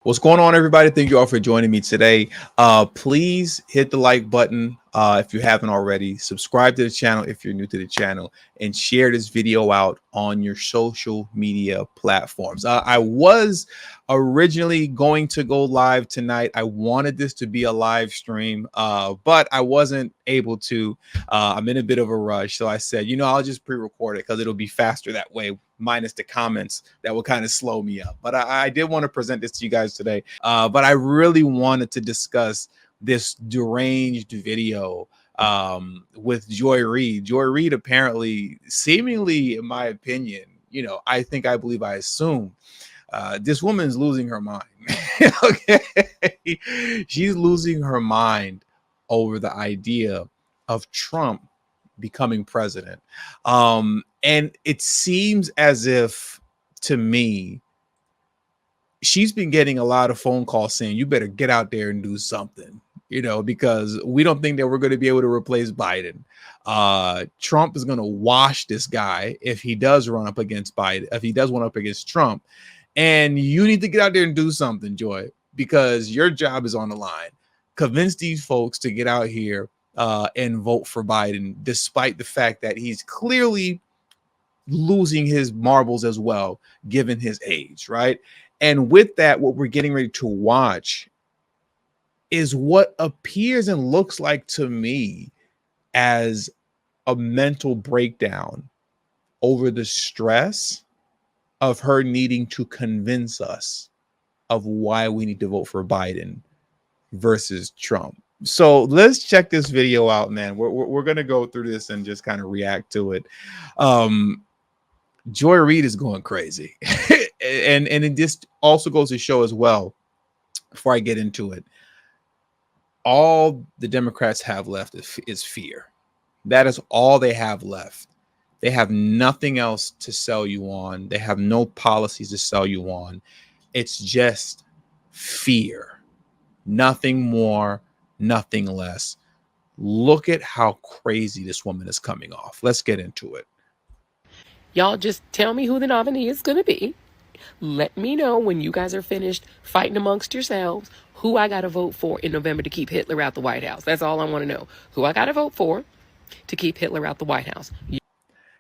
What's going on, everybody? Thank you all for joining me today. Please hit the like button if you haven't already. Subscribe to the channel if you're new to the channel, and share this video out on your social media platforms. I was originally going to go live tonight. I wanted this to be a live stream, but I wasn't able to. I'm in a bit of a rush, so I said, I'll just pre-record it because it'll be faster that way, minus the comments that will kind of slow me up. But I did want to present this to you guys today. But I really wanted to discuss this deranged video with Joy Reid. Joy Reid apparently, seemingly, in my opinion, I believe, I assume, this woman's losing her mind. Okay, she's losing her mind over the idea of Trump becoming president. And it seems as if, to me, she's been getting a lot of phone calls saying, you better get out there and do something, because we don't think that we're going to be able to replace Biden. Trump is going to wash this guy if he does run up against Biden, if he does run up against Trump. And you need to get out there and do something, Joy, because your job is on the line. Convince these folks to get out here and vote for Biden, despite the fact that he's clearly losing his marbles as well, given his age, right? And with that, what we're getting ready to watch is what appears and looks like to me as a mental breakdown over the stress of her needing to convince us of why we need to vote for Biden versus Trump. So let's check this video out, man. We're going to go through this and just kind of react to it. Joy Reid is going crazy. and it just also goes to show as well, before I get into it, all the Democrats have left is fear. That is all they have left. They have nothing else to sell you on. They have no policies to sell you on. It's just fear. Nothing more, nothing less. Look at how crazy this woman is coming off. Let's get into it. Y'all just tell me who the nominee is going to be. Let me know when you guys are finished fighting amongst yourselves who I got to vote for in November to keep Hitler out the White House. That's all I want to know. Who I got to vote for to keep Hitler out the White House.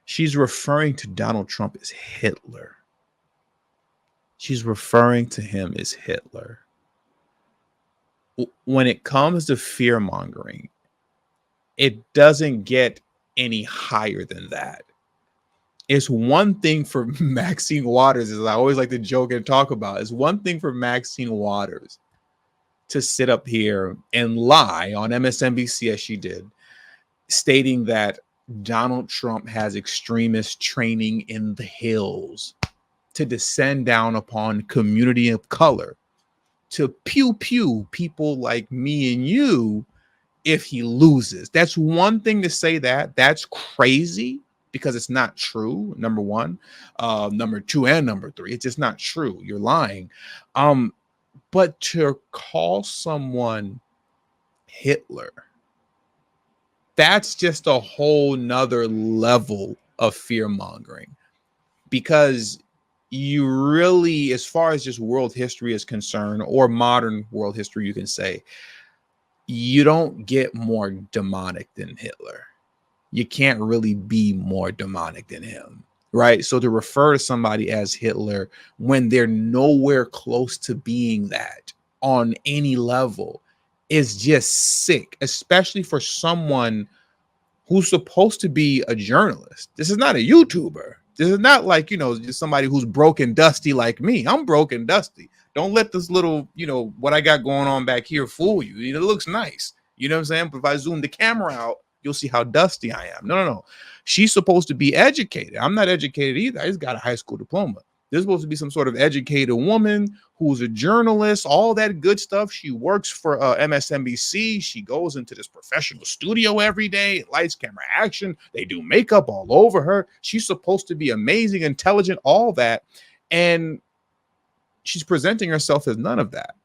She's referring to Donald Trump as Hitler. She's referring to him as Hitler. When it comes to fear mongering, it doesn't get any higher than that. It's one thing for Maxine Waters, as I always like to joke and talk about, it's one thing for Maxine Waters to sit up here and lie on MSNBC, as she did, stating that Donald Trump has extremist training in the hills to descend down upon community of color, to pew pew people like me and you if he loses. That's one thing to say that. That's crazy because it's not true, number one. Number two and number three, it's just not true. You're lying. But to call someone Hitler, that's just a whole nother level of fear mongering, because you really, as far as just world history is concerned, or modern world history, you can say, you don't get more demonic than Hitler. You can't really be more demonic than him, right? So to refer to somebody as Hitler when they're nowhere close to being that on any level is just sick, especially for someone who's supposed to be a journalist. This is not a YouTuber. This is not like, just somebody who's broken dusty like me. I'm broken dusty. Don't let this little, what I got going on back here fool you. It looks nice. You know what I'm saying? But if I zoom the camera out, you'll see how dusty I am. No. She's supposed to be educated. I'm not educated either. I just got a high school diploma. There's supposed to be some sort of educated woman who's a journalist, all that good stuff. She works for MSNBC. She goes into this professional studio every day, lights, camera, action. They do makeup all over her. She's supposed to be amazing, intelligent, all that. And she's presenting herself as none of that.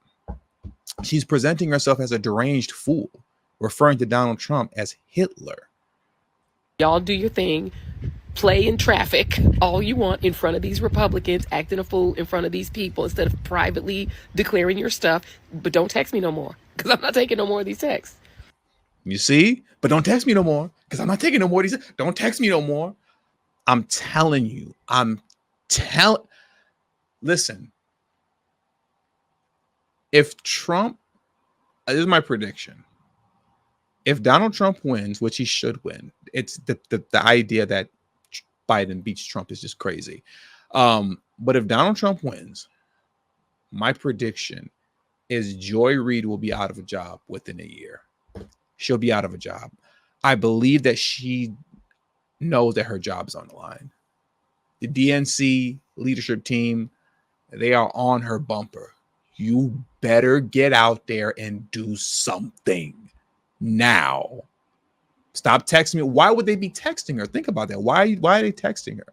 She's presenting herself as a deranged fool, referring to Donald Trump as Hitler. Y'all do your thing. play in traffic all you want in front of these Republicans, acting a fool in front of these people instead of privately declaring your stuff. But don't text me no more, because I'm not taking no more of these texts. You see? But don't text me no more, because I'm not taking no more of these. Don't text me no more. I'm telling you. Listen. If Trump, this is my prediction. If Donald Trump wins, which he should win, it's the idea that Biden beats Trump is just crazy. But if Donald Trump wins, my prediction is Joy Reid will be out of a job within a year. She'll be out of a job. I believe that she knows that her job is on the line. The DNC leadership team, they are on her bumper. You better get out there and do something now. Stop texting me. Why would they be texting her? Think about that. Why are they texting her?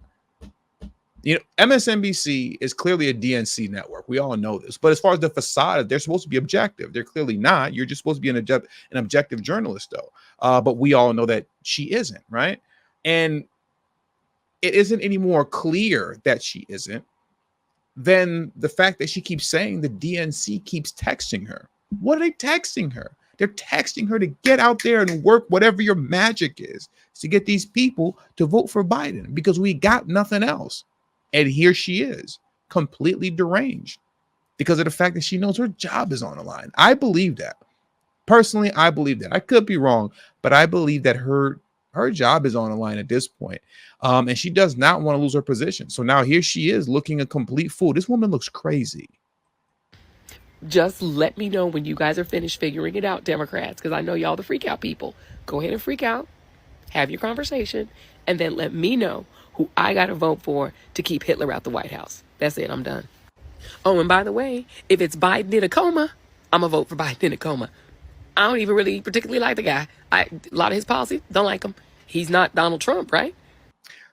You know, MSNBC is clearly a DNC network. We all know this. But as far as the facade, they're supposed to be objective. They're clearly not. You're just supposed to be an objective journalist, though. But we all know that she isn't, right? And it isn't any more clear that she isn't than the fact that she keeps saying the DNC keeps texting her. What are they texting her? They're texting her to get out there and work whatever your magic is to get these people to vote for Biden, because we got nothing else. And here she is, completely deranged because of the fact that she knows her job is on the line. I believe that. Personally, I believe that. I could be wrong, but I believe that her job is on the line at this point. And she does not want to lose her position. So now here she is looking a complete fool. This woman looks crazy. Just let me know when you guys are finished figuring it out, Democrats, because I know y'all the freak out people. Go ahead and freak out, have your conversation, and then let me know who I got to vote for to keep Hitler out the White House. That's it. I'm done. Oh, and by the way, if it's Biden in a coma, I'm going to vote for Biden in a coma. I don't even really particularly like the guy. A lot of his policies, don't like him. He's not Donald Trump, right?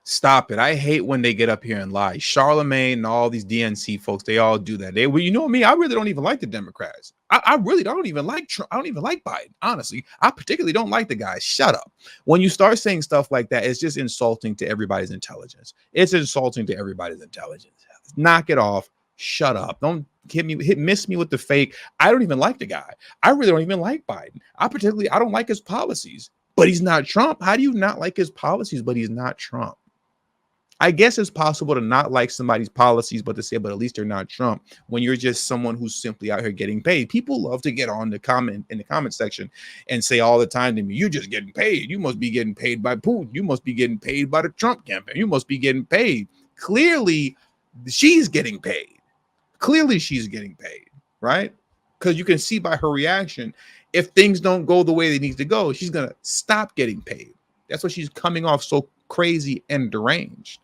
Stop it. I hate when they get up here and lie. Charlemagne and all these DNC folks, they all do that. You know me, I really don't even like the Democrats. I really don't even like Trump. I don't even like Biden. Honestly, I particularly don't like the guy. Shut up. When you start saying stuff like that, it's just insulting to everybody's intelligence. It's insulting to everybody's intelligence. Knock it off. Shut up. Don't miss me with the fake. I don't even like the guy. I really don't even like Biden. I don't like his policies, but he's not Trump. How do you not like his policies, but he's not Trump? I guess it's possible to not like somebody's policies, but to say, but at least they're not Trump, when you're just someone who's simply out here getting paid. People love to get on the comment section and say all the time to me, you're just getting paid. You must be getting paid by Putin. You must be getting paid by the Trump campaign. You must be getting paid. Clearly, she's getting paid. Clearly, she's getting paid, right? Because you can see by her reaction, if things don't go the way they need to go, she's going to stop getting paid. That's why she's coming off so crazy and deranged.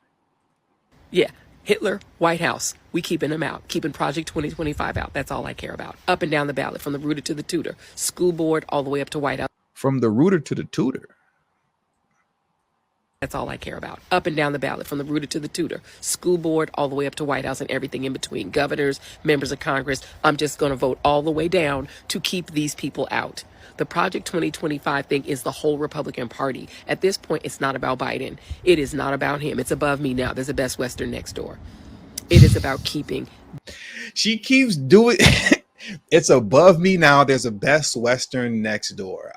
Yeah, Hitler, White House. We keeping him out. Keeping Project 2025 out. That's all I care about. Up and down the ballot, from the rooter to the tutor. School board, all the way up to White House. From the rooter to the tutor. That's all I care about. Up and down the ballot, from the rooter to the tutor. School board, all the way up to White House and everything in between. Governors, members of Congress. I'm just going to vote all the way down to keep these people out. The Project 2025 thing is the whole Republican Party. At this point, it's not about Biden. It is not about him. It's above me now. There's a Best Western next door. It is about keeping. She keeps doing. It's above me now. There's a Best Western next door.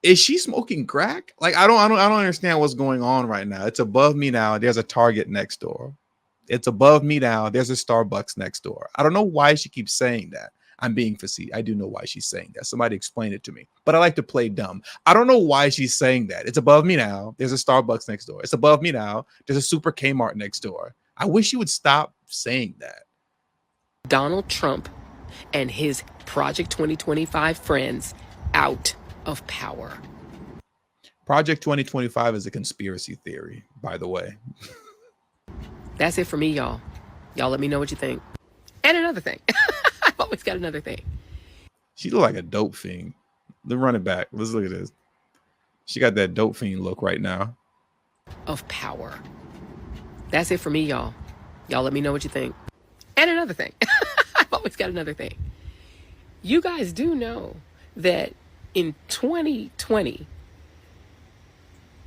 Is she smoking crack? Like, I don't understand what's going on right now. It's above me now. There's a Target next door. It's above me now. There's a Starbucks next door. I don't know why she keeps saying that. I'm being facetious. I do know why she's saying that. Somebody explain it to me. But I like to play dumb. I don't know why she's saying that. It's above me now. There's a Starbucks next door. It's above me now. There's a Super Kmart next door. I wish she would stop saying that. Donald Trump and his Project 2025 friends out of power. Project 2025 is a conspiracy theory, by the way. That's it for me, y'all. Y'all let me know what you think. And another thing. I've always got another thing. She look like a dope fiend. Let's run it back. Let's look at this. She got that dope fiend look right now. Of power. That's it for me, y'all. Y'all let me know what you think. And another thing. I've always got another thing. You guys do know that in 2020,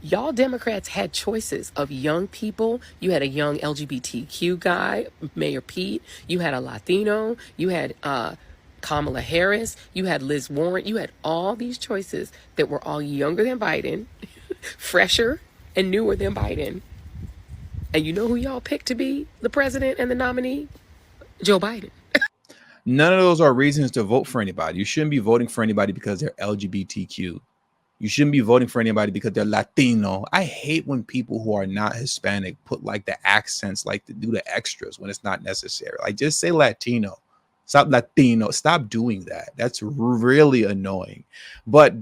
Y'all Democrats had choices of young people. You had a young LGBTQ guy, Mayor Pete. You had a Latino. You had Kamala Harris. You had Liz Warren. You had all these choices that were all younger than Biden, fresher and newer than Biden. And you know who y'all picked to be the president and the nominee? Joe Biden. None of those are reasons to vote for anybody. You shouldn't be voting for anybody because they're LGBTQ. You shouldn't be voting for anybody because they're Latino. I hate when people who are not Hispanic put like the accents, like to do the extras when it's not necessary. Like just say Latino. Stop Latino. Stop doing that. That's really annoying. But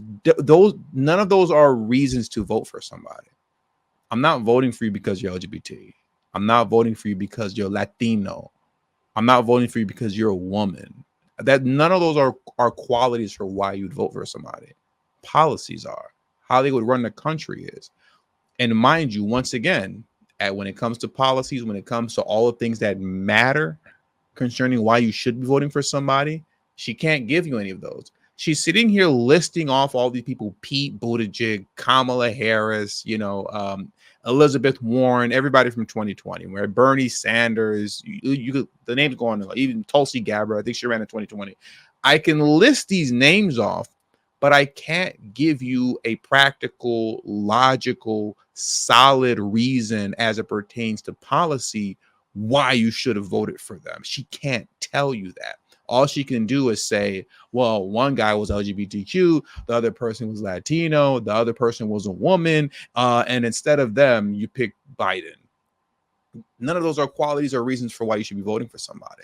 none of those are reasons to vote for somebody. I'm not voting for you because you're LGBT. I'm not voting for you because you're Latino. I'm not voting for you because you're a woman. That none of those are qualities for why you'd vote for somebody. Policies are. How they would run the country is. And mind you, once again, when it comes to policies, when it comes to all the things that matter concerning why you should be voting for somebody, she can't give you any of those. She's sitting here listing off all these people: Pete Buttigieg, Kamala Harris, Elizabeth Warren, everybody from 2020, where Bernie Sanders, you could, the names go on, even Tulsi Gabbard, I think she ran in 2020. I can list these names off, but I can't give you a practical, logical, solid reason as it pertains to policy why you should have voted for them. She can't tell you that. All she can do is say, well, one guy was LGBTQ, the other person was Latino, the other person was a woman, and instead of them, you pick Biden. None of those are qualities or reasons for why you should be voting for somebody.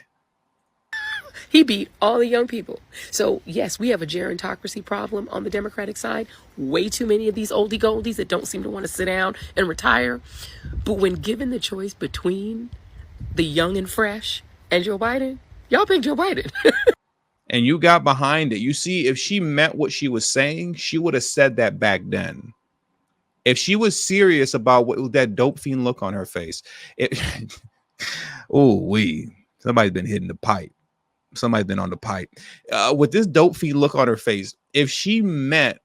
He beat all the young people. So, yes, we have a gerontocracy problem on the Democratic side. Way too many of these oldie goldies that don't seem to want to sit down and retire. But when given the choice between the young and fresh and Joe Biden, y'all pick Joe Biden. And you got behind it. You see, if she meant what she was saying, she would have said that back then. If she was serious about what that dope fiend look on her face, somebody's been hitting the pipe. Somebody's been on the pipe with this dope fiend look on her face. If she meant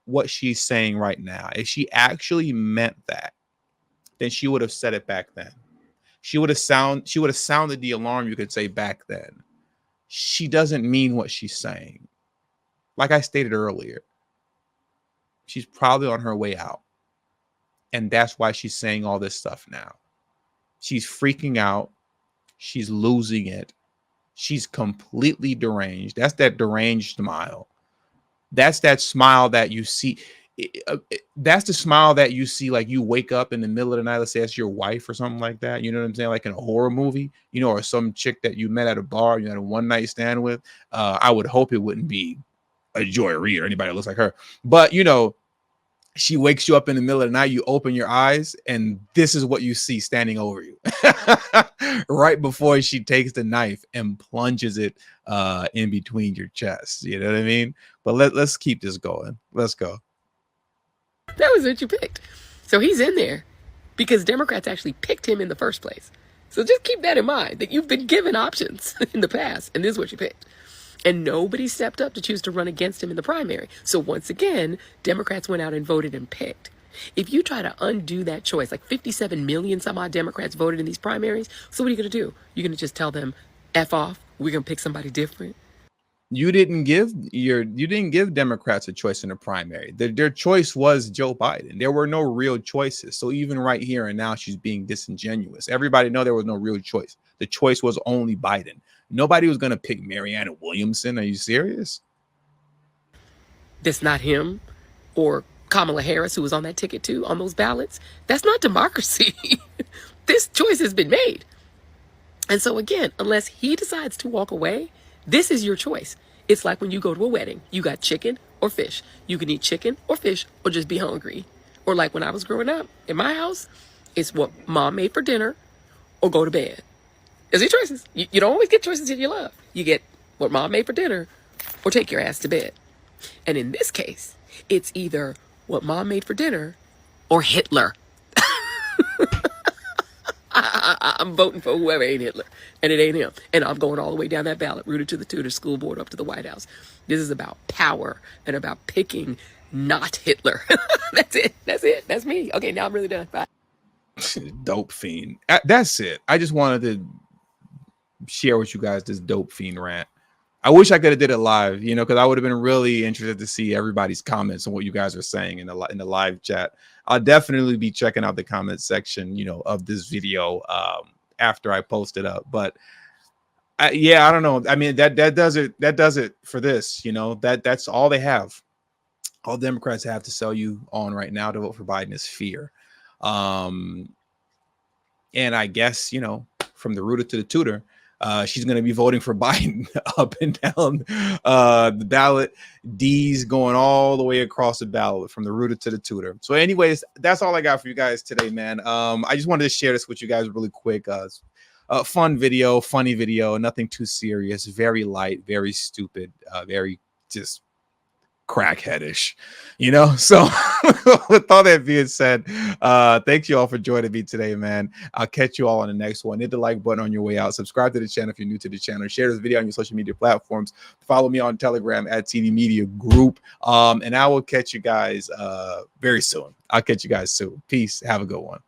what she's saying right now, if she actually meant that, then she would have said it back then. She would have sounded the alarm, you could say, back then. She doesn't mean what she's saying. Like I stated earlier, she's probably on her way out. And that's why she's saying all this stuff now. She's freaking out. She's losing it. She's completely deranged. That's that deranged smile. That's that smile that you see. That's the smile that you see, like you wake up in the middle of the night. Let's say that's your wife or something like that. You know what I'm saying? Like in a horror movie, or some chick that you met at a bar, you had a one night stand with. I would hope it wouldn't be a Joy Reid or anybody that looks like her. But, she wakes you up in the middle of the night, you open your eyes, and this is what you see standing over you right before she takes the knife and plunges it in between your chest. You know what I mean? But let's keep this going. Let's go. That was what you picked. So he's in there because Democrats actually picked him in the first place. So just keep that in mind, that you've been given options in the past, and this is what you picked. And nobody stepped up to choose to run against him in the primary. So once again, Democrats went out and voted and picked. If you try to undo that choice, like 57 million some odd Democrats voted in these primaries, so what are you going to do? You're going to just tell them, F off, we're going to pick somebody different? You didn't give Democrats a choice in the primary. Their choice was Joe Biden. There were no real choices. So even right here and now, she's being disingenuous. Everybody know there was no real choice. The choice was only Biden. Nobody was going to pick Marianne Williamson. Are you serious? That's not him or Kamala Harris, who was on that ticket too, on those ballots. That's not democracy. This choice has been made. And so again, unless he decides to walk away, this is your choice. It's like when you go to a wedding, you got chicken or fish. You can eat chicken or fish or just be hungry. Or like when I was growing up in my house, it's what mom made for dinner or go to bed. There's your choices. You don't always get choices that you love. You get what mom made for dinner or take your ass to bed. And in this case, it's either what mom made for dinner or Hitler. I'm voting for whoever ain't Hitler, and it ain't him. And I'm going all the way down that ballot, rooted to the tutor school board up to the White House. This is about power and about picking not Hitler. That's it. That's it. That's me. Okay, now I'm really done. Bye. Dope fiend. That's it. I just wanted to share with you guys this dope fiend rant. I wish I could have did it live, you know, because I would have been really interested to see everybody's comments on what you guys are saying in the live chat. I'll definitely be checking out the comment section, you know, of this video after I post it up. But yeah, I don't know. I mean, that does it. That does it for this. You know, that's all they have. All Democrats have to sell you on right now to vote for Biden is fear. And I guess, you know, from the rooter to the tutor, she's going to be voting for Biden up and down the ballot. D's going all the way across the ballot from the rooter to the tutor. So anyways, that's all I got for you guys today, man. I just wanted to share this with you guys really quick. Fun video, funny video, nothing too serious, very light, very stupid, very just crackheadish, you know. So with all that being said, thank you all for joining me today, man. I'll catch you all on the next one. Hit the like button on your way out, subscribe to the channel if you're new to the channel, share this video on your social media platforms, follow me on Telegram at TD Media Group, and I will catch you guys very soon. I'll catch you guys soon. Peace. Have a good one.